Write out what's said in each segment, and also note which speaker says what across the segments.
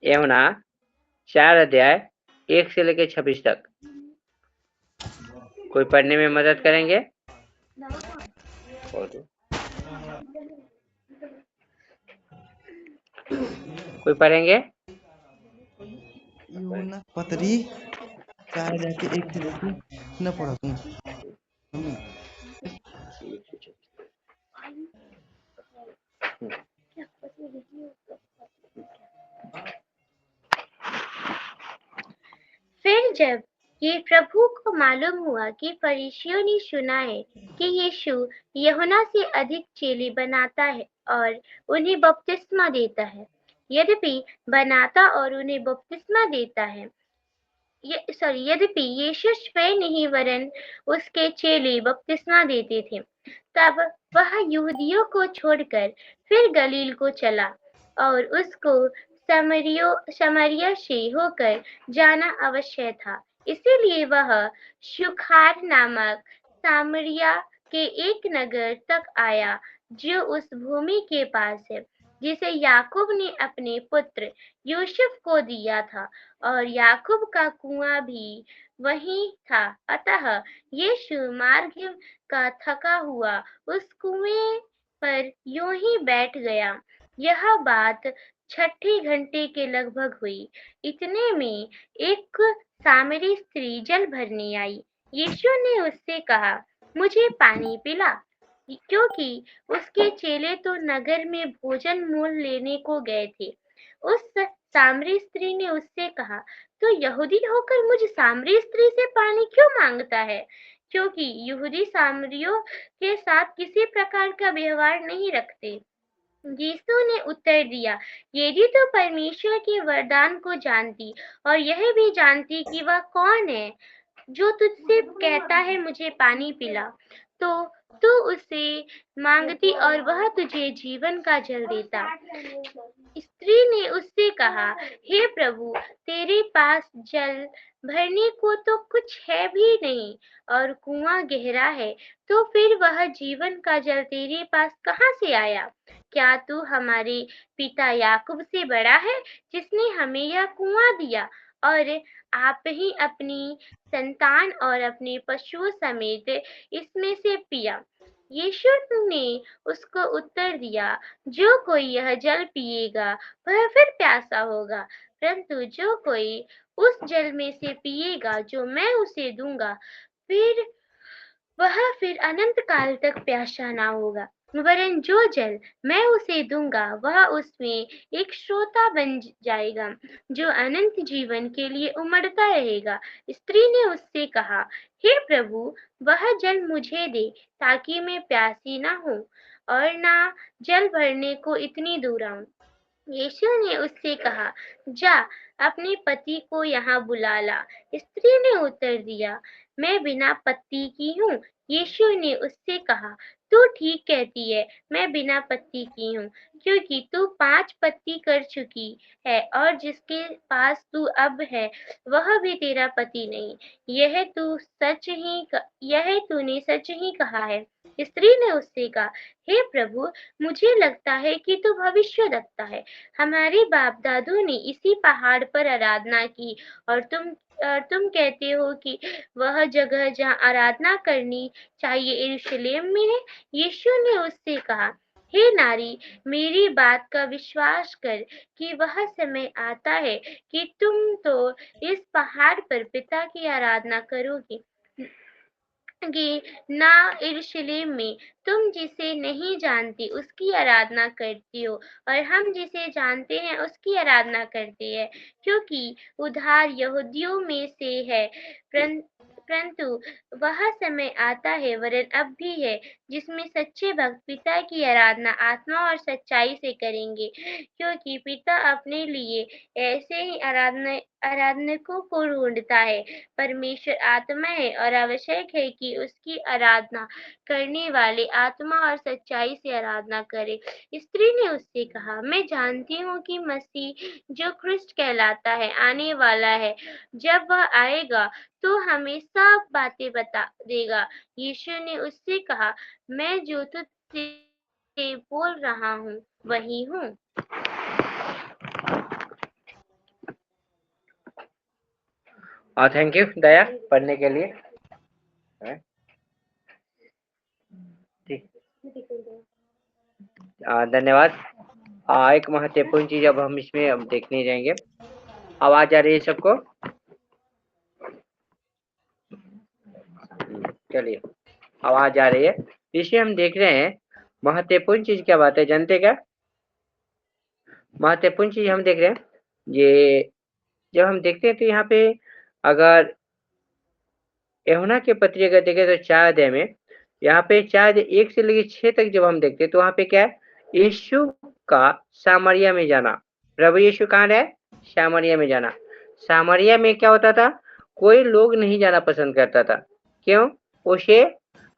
Speaker 1: यूहन्ना 4 अध्याय 1 से लेकर 26 तक। कोई पढ़ने में मदद करेंगे? कोई पढ़ेंगे?
Speaker 2: यूहन्ना पत्री 4 अध्याय के 1 से लेके न पढ़ा तू।
Speaker 3: फिर जब ये प्रभु को मालूम हुआ कि फरीसियों ने सुना है कि यीशु यूहन्ना से अधिक चेले बनाता है और उन्हें बपतिस्मा देता है, यद्यपि बनाता और उन्हें बपतिस्मा देता है, यद्यपि यीशु स्वयं नहीं वरन उसके चेले बपतिस्मा देते थे, तब वह यहूदियों को छोड़कर फिर गलील को चला और उसको समरिया से होकर जाना आवश्यक था। इसीलिए वह शुखार नामक सामरिया के एक नगर तक आया जो उस भूमि के पास है जिसे याकूब ने अपने पुत्र यूसुफ को दिया था, और याकूब का कुआं भी वहीं था। अतः यीशु मार्ग का थका हुआ उस कुएं पर यूं ही बैठ गया। यह बात छठे घंटे के लगभग हुई। इतने में एक सामरी स्त्री जल भरने आई। यीशु ने उससे कहा, मुझे पानी पिला, क्योंकि उसके चेले तो नगर में भोजन मोल लेने को गए थे। उस सामरी स्त्री ने उससे कहा, तो यहूदी होकर मुझ सामरी स्त्री से पानी क्यों मांगता है? क्योंकि यहूदी सामरियों के साथ किसी प्रकार का व्यवहार नहीं रखते। यीशु ने उत्तर दिया, यदि तो परमेश्वर के वरदान को जानती और यह भी जानती कि वह कौन है जो तुझसे कहता है मुझे पानी पिला, तो तू उसे मांगती और वह तुझे जीवन का जल देता। स्त्री ने उससे कहा, हे प्रभु, तेरे पास जल भरने को तो कुछ है भी नहीं और कुआं गहरा है, तो फिर वह जीवन का जल तेरे पास कहाँ से आया? क्या तू हमारे पिता याकूब से बड़ा है, जिसने हमें यह कुआं दिया और आप ही अपनी संतान और अपने पशुओं समेत इसमें से पिया? यीशु ने उसको उत्तर दिया, जो कोई यह जल पिएगा वह फिर प्यासा होगा, परंतु जो कोई उस जल में से पिएगा जो मैं उसे दूंगा, वह फिर अनंत काल तक प्यासा ना होगा, वरन जो जल मैं उसे दूंगा वह उसमें एक सोता बन जाएगा जो अनंत जीवन के लिए उमड़ता रहेगा। स्त्री ने उससे कहा, हे प्रभु, वह जल मुझे दे ताकि मैं प्यासी ना हूँ और ना जल भरने को इतनी दूर आऊं। यीशु ने उससे कहा, जा अपने पति को यहाँ बुला ला। स्त्री ने उत्तर दिया, मैं बिना पति की हूँ। यीशु ने उससे कहा, तू ठीक कहती है, मैं बिना पति की हूँ, क्योंकि तू 5 पति कर चुकी है और जिसके पास तू अब है वह भी तेरा पति नहीं। यह तूने सच ही कहा है। स्त्री ने उससे कहा, हे प्रभु, मुझे लगता है कि तू भविष्यद्वक्ता है। हमारे बाप दादों ने इसी पहाड़ पर आराधना की और तुम कहते हो कि वह जगह जहाँ आराधना करनी चाहिए यरूशलेम में है। यीशु ने उससे कहा, हे नारी, मेरी बात का विश्वास कर कि वह समय आता है कि तुम तो इस पहाड़ पर पिता की आराधना करोगी कि ना यरूशलेम में। तुम जिसे नहीं जानती उसकी आराधना करती हो और हम जिसे जानते हैं उसकी आराधना करते हैं, क्योंकि उद्धार यहूदियों में से है। परंतु वह समय आता है, वरन अब भी है, जिसमें सच्चे भक्त पिता की आराधना आत्मा और सच्चाई से करेंगे, क्योंकि पिता अपने लिए ऐसे ही आराधकों को ढूंढता है। परमेश्वर आत्मा है और आवश्यक है कि उसकी आराधना करने वाले आत्मा और सच्चाई से आराधना करे। स्त्री ने उससे कहा, मैं जानती हूँ कि मसीह जो ख्रिस्त कहलाता है आने वाला है। जब वह आएगा तो हमें सब बातें बता देगा। यीशु ने उससे कहा, मैं जो तुझसे बोल रहा हूँ वही हूँ।
Speaker 1: और थैंक यू दया पढ़ने के लिए। ठीक, धन्यवाद। एक महत्वपूर्ण चीज अब हम इसमें अब देखने जाएंगे। आवाज आ रही है सबको? चलिए, आवाज आ रही है। इसमें हम देख रहे हैं महत्वपूर्ण चीज क्या बात है, जानते क्या? महत्वपूर्ण चीज हम देख रहे हैं, ये जब हम देखते हैं तो यहाँ पे अगर यूहन्ना के पत्री अगर देखें तो 4 अध्याय में, यहाँ पे 4 अध्याय 1 से लेकर 6 तक जब हम देखते हैं तो वहाँ पे क्या है, यीशु का सामरिया में जाना। प्रभु यीशु कहाँ रहे? सामरिया में जाना। सामरिया में क्या होता था, कोई लोग नहीं जाना पसंद करता था। क्यों? उसे,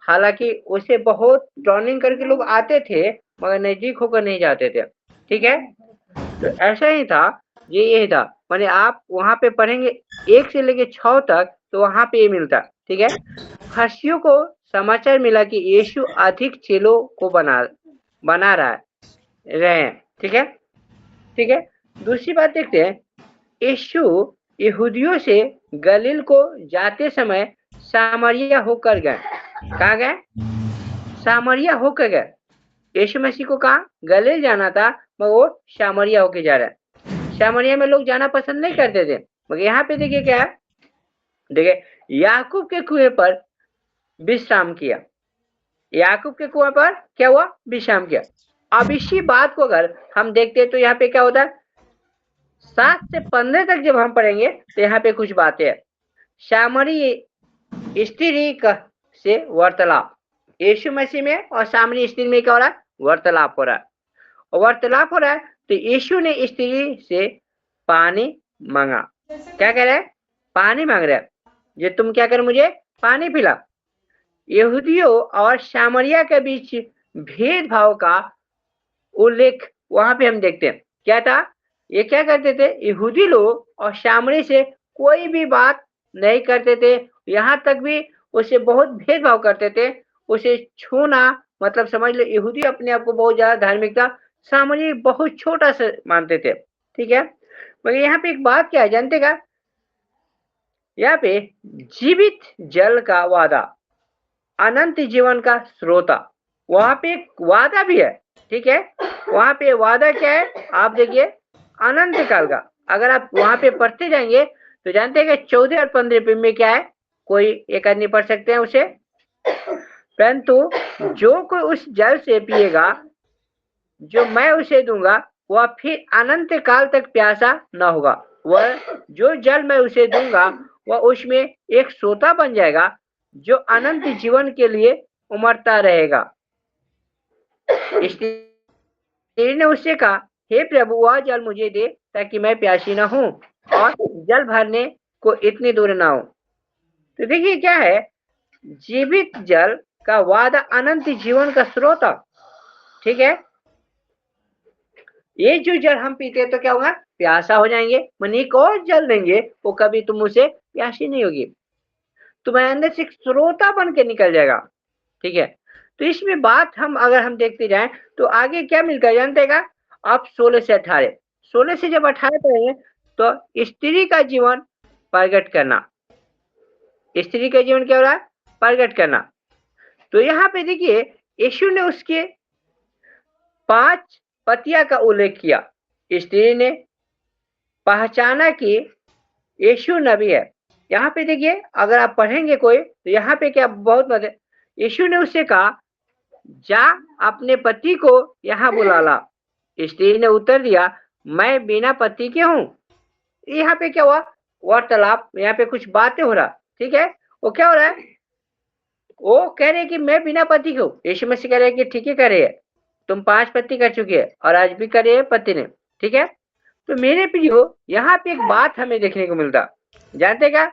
Speaker 1: हालांकि उसे बहुत ड्रॉनिंग करके लोग आते थे मगर नजदीक होकर नहीं जाते थे। ठीक है, तो ऐसा ही था, ये था, माने आप वहां पे पढ़ेंगे 1 से लेके 6 तक तो वहां पे ये मिलता। ठीक है, फर्सियों को समाचार मिला कि यीशु अधिक चेलों को बना रहे हैं। ठीक है, ठीक है। दूसरी बात देखते हैं, यीशु यहूदियों से गलील को जाते समय सामरिया होकर गए। कहाँ गए? सामरिया होकर गए। यीशु मसीह को कहा गलील जाना था मगर वो सामरिया होके जा रहा है। सामरिया में लोग जाना पसंद नहीं करते थे, मगर यहाँ पे देखिए क्या है, देखिए याकूब के कुएं पर विश्राम किया। याकूब के कुएं पर क्या हुआ? विश्राम किया। अब इसी बात को अगर हम देखते हैं तो यहाँ पे क्या होता है, 7 से 15 तक जब हम पढ़ेंगे तो यहाँ पे कुछ बातें हैं। सामरी स्त्री से वार्तालाप, यीशु मसीह में और सामरी स्त्री में क्या हो रहा है? वार्तालाप हो रहा है। और वार्तालाप हो रहा है तो यीशु ने स्त्री से पानी मांगा। क्या कह रहे हैं? पानी मांग रहे हैं, ये तुम क्या कर, मुझे पानी पिला। यहूदियों और सामरिया के बीच भेदभाव का उल्लेख वहां पे हम देखते हैं। क्या था? ये क्या करते थे, यहूदी लोग और सामरी से कोई भी बात नहीं करते थे, यहाँ तक भी उसे बहुत भेदभाव करते थे। उसे छूना मतलब समझ लो, यहूदी अपने आप को बहुत ज्यादा धार्मिक था, सामरी बहुत छोटा सा मानते थे। ठीक है, मगर यहाँ पे एक बात क्या है जानते का, यहाँ पे जीवित जल का वादा, अनंत जीवन का स्रोता, वहां पे एक वादा भी है। ठीक है, वहां पे वादा क्या है आप देखिए, अनंत काल का। अगर आप वहां पे पढ़ते जाएंगे तो जानते हैं कि 14 और 15 पे में क्या है, कोई एक आदमी पढ़ सकते हैं उसे, परंतु जो कोई उस जल से पिएगा जो मैं उसे दूंगा वह फिर अनंत काल तक प्यासा न होगा। वह जो जल मैं उसे दूंगा वह उसमें एक सोता बन जाएगा जो अनंत जीवन के लिए उमड़ता रहेगा। स्त्री ने उससे कहा, हे प्रभु वह जल मुझे दे ताकि मैं प्यासी न हूं और जल भरने को इतनी दूर ना हो। तो देखिए क्या है, जीवित जल का वादा अनंत जीवन का स्रोत। ठीक है, ये जो जल हम पीते हैं तो क्या होगा, प्यासा हो जाएंगे। मन एक और जल देंगे वो कभी तुम उसे प्यासी नहीं होगी, तुम्हारे अंदर से एक स्रोता बन के निकल जाएगा। ठीक है, तो इसमें बात हम अगर हम देखते जाएं तो आगे क्या मिलकर जानते का, आप 16 से 18, 16 से जब 18 पढ़ेंगे तो स्त्री का जीवन प्रकट करना, स्त्री का जीवन क्या हो रहा है, प्रकट करना। तो यहाँ पे देखिए यीशु ने उसके 5 पतिया का उल्लेख किया। स्त्री ने पहचाना कि यीशु नबी है। यहाँ पे देखिए अगर आप पढ़ेंगे कोई तो यहाँ पे क्या बहुत मत, यीशु ने उससे कहा जा अपने पति को यहाँ बुला ला। स्त्री ने उत्तर दिया, मैं बिना पति के हूँ। यहाँ पे क्या हुआ, वार्तालाप, यहाँ पे कुछ बातें हो रहा। ठीक है, वो क्या हो रहा है, वो कह रहे कि मैं बिना पति के हूँ। यीशु मसीह कह रहे कि ठीक है कर रहे है, तुम 5 पति कर चुके हैं और आज भी कर रहे हैं पति ने। ठीक है, तो मेरे प्रियो यहाँ पे एक बात हमें देखने को मिलता, जानते क्या,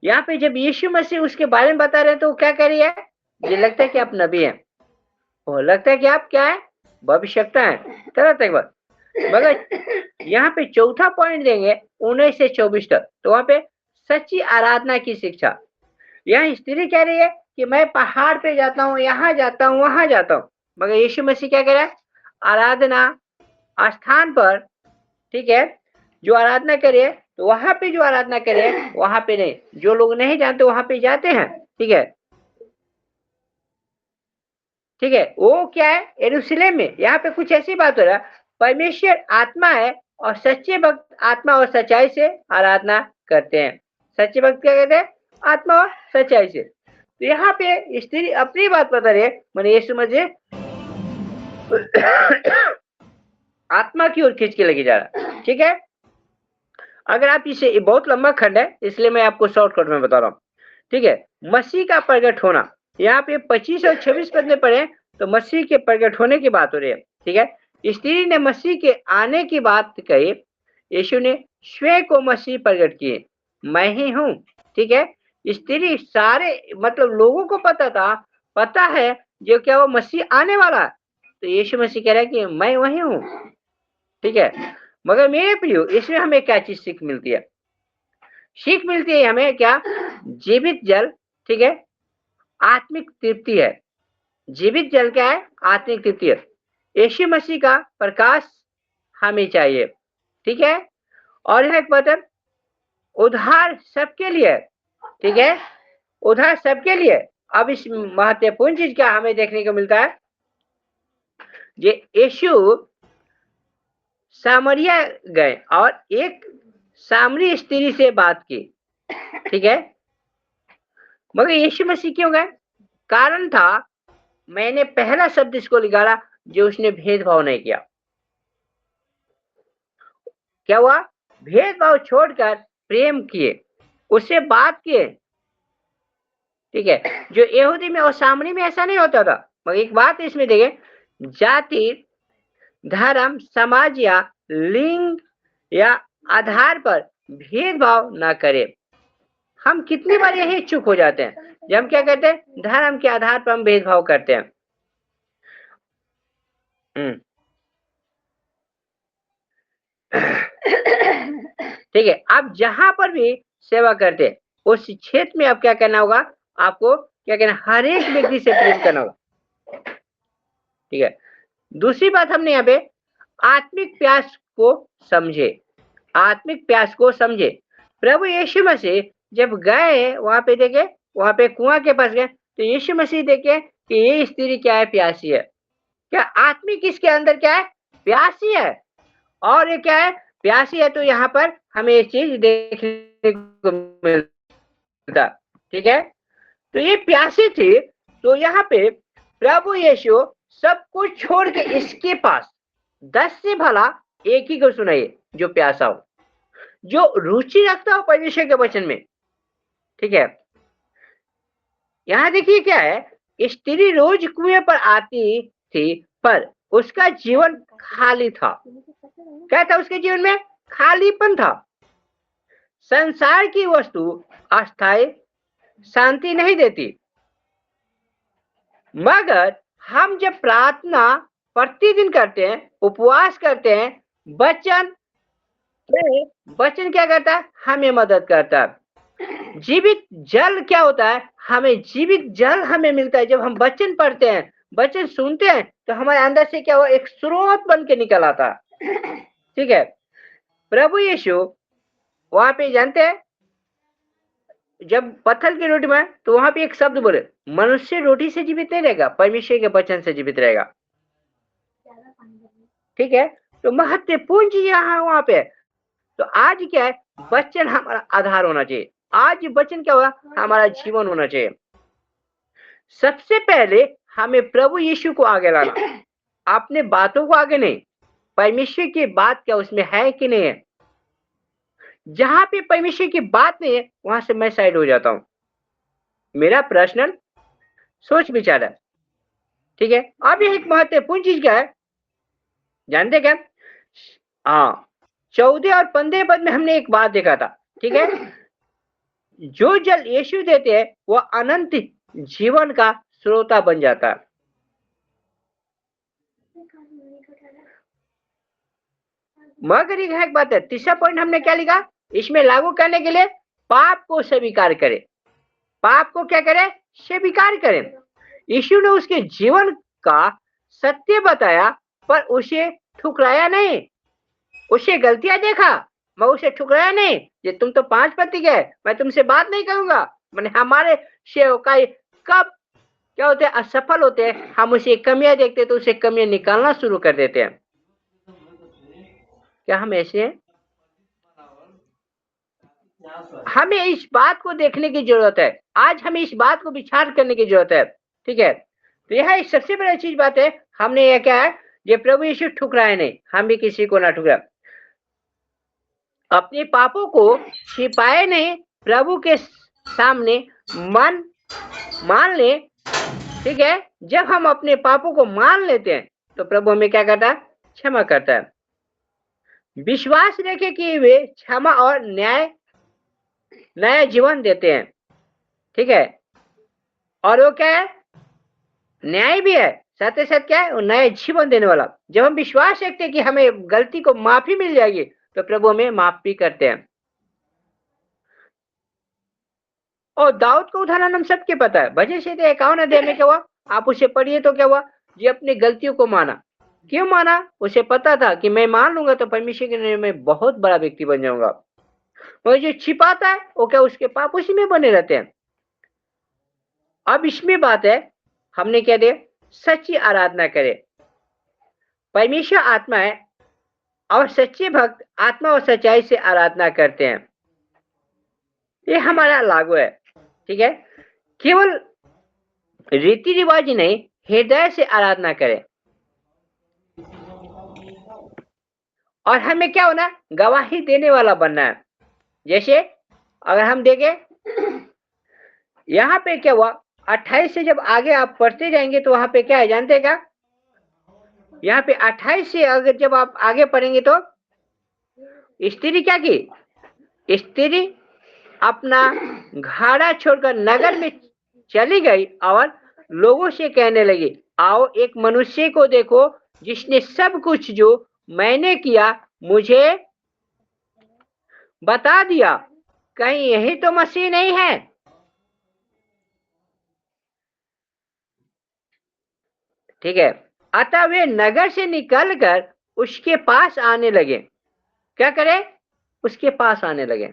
Speaker 1: यहाँ पे जब यीशु मसीह उसके बारे में बता रहे हैं तो वो क्या कह रही है, ये लगता है कि आप नबी हैं, वो लगता है कि आप क्या है, भविष्यवक्ता हैं तरह तक। मगर यहाँ पे चौथा पॉइंट देंगे 19 से 24 तक, तो वहां पे सच्ची आराधना की शिक्षा। यहाँ स्त्री कह रही है कि मैं पहाड़ पे जाता हूँ, यहाँ जाता हूँ, वहां जाता हूँ, मगर यीशु मसीह क्या कह रहा है, आराधना स्थान पर, ठीक है, जो आराधना करे तो वहां पे जो आराधना करे वहां पे नहीं, जो लोग नहीं जानते वहां पे जाते हैं। ठीक है, ठीक है, वो क्या है, यरूशलेम में। यहाँ पे कुछ ऐसी बात हो रहा है, परमेश्वर आत्मा है और सच्चे भक्त आत्मा और सच्चाई से आराधना करते हैं। सच्चे भक्त क्या कहते हैं, आत्मा और सच्चाई से। तो यहाँ पे स्त्री अपनी बात बता रही है, मैंने ये समझे आत्मा की ओर खींच के लेके जा रहा है। ठीक है, अगर आप इसे, ये बहुत लंबा खंड है इसलिए मैं आपको शॉर्टकट में बता रहा हूँ। ठीक है, मसीह का प्रकट होना, यहाँ पे 25 और 26 पद में पढ़े तो मसीह के प्रकट होने की बात हो रही है। ठीक है, स्त्री ने मसीह के आने की बात कही, यीशु ने स्वयं को मसीह प्रकट किए, मैं ही हूँ। ठीक है, स्त्री सारे मतलब लोगों को पता है जो क्या वो मसीह आने वाला है, तो यीशु मसीह कह रहा है कि मैं वही हूँ। ठीक है, मगर मेरे प्रियो इसमें हमें क्या चीज सीख मिलती है, सीख मिलती है हमें क्या, जीवित जल। ठीक है, आत्मिक तृप्ति है। जीवित जल क्या है, आत्मिक तृप्ति है। यीशु मसीह का प्रकाश हमें चाहिए। ठीक है, और यह एक वचन उद्धार सबके लिए। ठीक है, उद्धार सबके लिए। अब इस महत्वपूर्ण चीज क्या हमें देखने को मिलता है, ये यीशु सामरिया गए और एक सामरी स्त्री से बात की। ठीक है, मगर यीशु मसीह क्यों गए, कारण था, मैंने पहला शब्द इसको निकाला, जो उसने भेदभाव नहीं किया। क्या हुआ, भेदभाव छोड़कर प्रेम किए, उससे बात किए। ठीक है, जो यहूदी में और सामरी में ऐसा नहीं होता था। मगर एक बात इसमें देखें, जाति, धर्म, समाज या लिंग या आधार पर भेदभाव ना करे। हम कितनी बार यही चूक हो जाते हैं, जब हम क्या कहते हैं, धर्म के आधार पर हम भेदभाव करते हैं। ठीक है, आप जहां पर भी सेवा करते हैं उस क्षेत्र में आप क्या करना होगा, आपको क्या कहना, हर एक व्यक्ति से प्रेम करना होगा। ठीक है, दूसरी बात हमने यहाँ पे आत्मिक प्यास को समझे, आत्मिक प्यास को समझे। प्रभु यीशु मसीह जब गए वहां पे देखे, वहां पे कुआं के पास गए, तो यीशु मसीह देखे कि ये स्त्री क्या है, प्यासी है। क्या आत्मिक इसके अंदर क्या है, प्यासी है। और ये क्या है, प्यासी है। तो यहाँ पर हमें ये चीज देखने को मिलता। ठीक है, तो ये प्यासी थी, तो यहाँ पे प्रभु यीशु सब कुछ छोड़ के इसके पास 10 से भला एक ही को सुनाइए, जो प्यासा हो, जो रुचि रखता हो परमेश्वर के वचन में। ठीक है, यहाँ देखिए क्या है, स्त्री रोज कुएं पर आती थी, पर उसका जीवन खाली था। क्या था उसके जीवन में, खालीपन था। संसार की वस्तु अस्थायी शांति नहीं देती, मगर हम जब प्रार्थना प्रतिदिन करते हैं, उपवास करते हैं, वचन क्या करता है, हमें मदद करता है। जीवित जल क्या होता है, हमें जीवित जल हमें मिलता है जब हम वचन पढ़ते हैं, वचन सुनते हैं, तो हमारे अंदर से क्या हुआ, एक स्रोत बन के निकल आता है। ठीक है, प्रभु यीशु वहां पे जानते हैं, जब पत्थर की रोटी में, तो वहां पे एक शब्द बोले, मनुष्य रोटी से जीवित नहीं रहेगा, परमेश्वर के वचन से जीवित रहेगा। ठीक है, तो महत्वपूर्ण चीज यहाँ वहां पे। तो आज क्या है, वचन हमारा आधार होना चाहिए। आज वचन क्या होगा, हमारा जीवन होना चाहिए। सबसे पहले हमें प्रभु यीशु को आगे लाना, अपने बातों को आगे नहीं। परमेश्वर की बात क्या उसमें है कि नहीं है। जहां पे परमेश्वर की बात नहीं है, वहां से मैं साइड हो जाता हूं। मेरा पर्सनल सोच विचार है। ठीक है, अब ये एक महत्वपूर्ण चीज क्या है, जानते क्या, हाँ, 14 और 15 पद में हमने एक बात देखा था। ठीक है, जो जल यीशु देते हैं वो अनंत जीवन का स्रोता बन जाता है। मगर एक बात है, तीसरा पॉइंट हमने क्या लिखा, इसमें लागू करने के लिए पाप को स्वीकार करे। पाप को क्या करे, स्वीकार करे। यीशु ने उसके जीवन का सत्य बताया, पर उसे ठुकराया नहीं। उसे गलतियां देखा, मैं उसे ठुकराया नहीं, ये तुम तो 5 पति के, मैं तुमसे बात नहीं करूंगा। मैंने हमारे सेवकाई कब क्या होते हैं, असफल होते हैं, हम उसे कमियां देखते हैं तो उसे कमियां निकालना शुरू कर देते हैं। क्या हम ऐसे हैं? हमें इस बात को देखने की जरूरत है, आज हमें इस बात को विचार करने की जरूरत है। ठीक है, तो यह एक सबसे बड़ी चीज बात है, हमने यह क्या है, ये प्रभु यीशु ठुकराए नहीं, हम भी किसी को ना ठुकराए। अपने पापों को छिपाए नहीं, प्रभु के सामने मान ले। ठीक है, जब हम अपने पापों को मान लेते हैं तो प्रभु हमें क्या करता है, क्षमा करता है। विश्वास रखे कि वे क्षमा और नया जीवन देते हैं। ठीक है, और वो क्या है, न्याय भी है, साथ ही साथ क्या है, वो नया जीवन देने वाला। जब हम विश्वास रखते हैं कि हमें गलती को माफी मिल जाएगी तो प्रभु हमें माफ भी करते हैं। और दाऊद का उदाहरण हम सबके पता है, भजन संहिता 51 अध्याय में क्या हुआ, आप उसे पढ़िए तो क्या हुआ, ये अपनी गलतियों को माना। क्यों माना? उसे पता था कि मैं मान लूंगा तो परमेश्वर के नजर में बहुत बड़ा व्यक्ति बन जाऊंगा। और जो छिपाता है वो क्या, उसके पाप उसी में बने रहते हैं। अब इसमें बात है, हमने क्या दिया, सच्ची आराधना करें। परमेश्वर आत्मा है और सच्चे भक्त आत्मा और सच्चाई से आराधना करते हैं। ये हमारा लागू है। ठीक है, केवल रीति रिवाज नहीं, हृदय से आराधना करें। और हमें क्या होना, गवाही देने वाला बनना है। जैसे अगर हम देखें यहाँ पे क्या हुआ, 28 से जब आगे आप पढ़ते जाएंगे तो वहां पे क्या है जानते हैं क्या, यहाँ पे 28 से अगर जब आप आगे पढ़ेंगे तो स्त्री क्या की, स्त्री अपना घाड़ा छोड़कर नगर में चली गई और लोगों से कहने लगी, आओ एक मनुष्य को देखो जिसने सब कुछ जो मैंने किया मुझे बता दिया, कहीं यही तो मसीह नहीं है। ठीक है, अतः वे नगर से निकलकर उसके पास आने लगे। क्या करें, उसके पास आने लगे।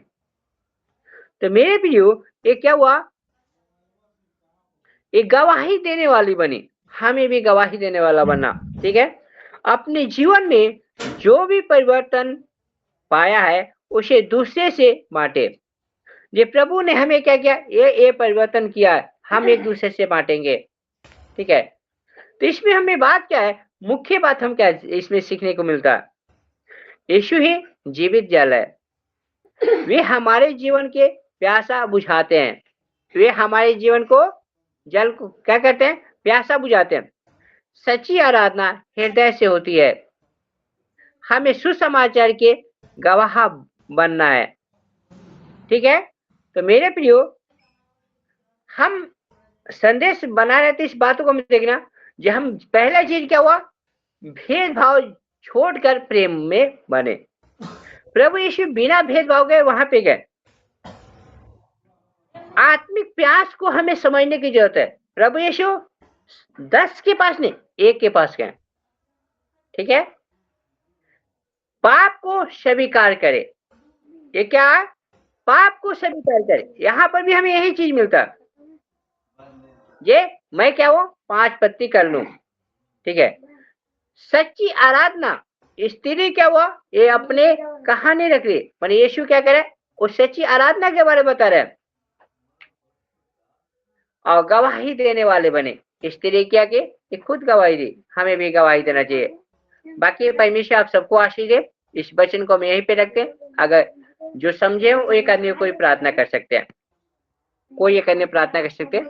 Speaker 1: तो मेरे प्रियो, ये क्या हुआ, एक गवाही देने वाली बनी। हमें भी गवाही देने वाला बनना। ठीक है, अपने जीवन में जो भी परिवर्तन पाया है उसे दूसरे से बांटे। ये प्रभु ने हमें क्या किया, ये परिवर्तन किया है, हम एक दूसरे से बांटेंगे। ठीक है, तो इसमें हमें बात क्या है, मुख्य बात हम क्या इसमें सीखने को मिलता है, यीशु ही जीवित जल है। वे हमारे जीवन के प्यासा बुझाते हैं, वे हमारे जीवन को जल को क्या कहते हैं, प्यासा बुझाते हैं। सच्ची आराधना हृदय से होती है। हमें सुसमाचार के गवाह बनना है। ठीक है, तो मेरे प्रियो, हम संदेश बना रहे थे, इस बातों को देखना, जो हम पहला चीज क्या हुआ, भेदभाव छोड़कर प्रेम में बने। प्रभु यीशु बिना भेदभाव गए वहां पे गए। आत्मिक प्यास को हमें समझने की जरूरत है। प्रभु यीशु 10 के पास नहीं, 1 के पास गए। ठीक है, पाप को स्वीकार करे। ये क्या है, पाप को स्वीकार करे। यहां पर भी हमें यही चीज मिलता है, ये मैं क्या हूं, 5 पत्ती कर लूं। ठीक है, सच्ची आराधना, स्त्री क्या हुआ, ये अपने कहानी रख रही, पर यीशु क्या करे, उस सच्ची आराधना के बारे में बता रहे हैं और गवाही देने वाले बने। स्त्री क्या के, ये खुद गवाही दी, हमें भी गवाही देना चाहिए। बाकी परमेश्वर आप सबको आशीष दे। इस वचन को हम यहीं पे रखते हैं। अगर जो समझे वो एक आदमी कोई प्रार्थना कर सकते हैं, कोई एक आदमी प्रार्थना कर सकते हैं।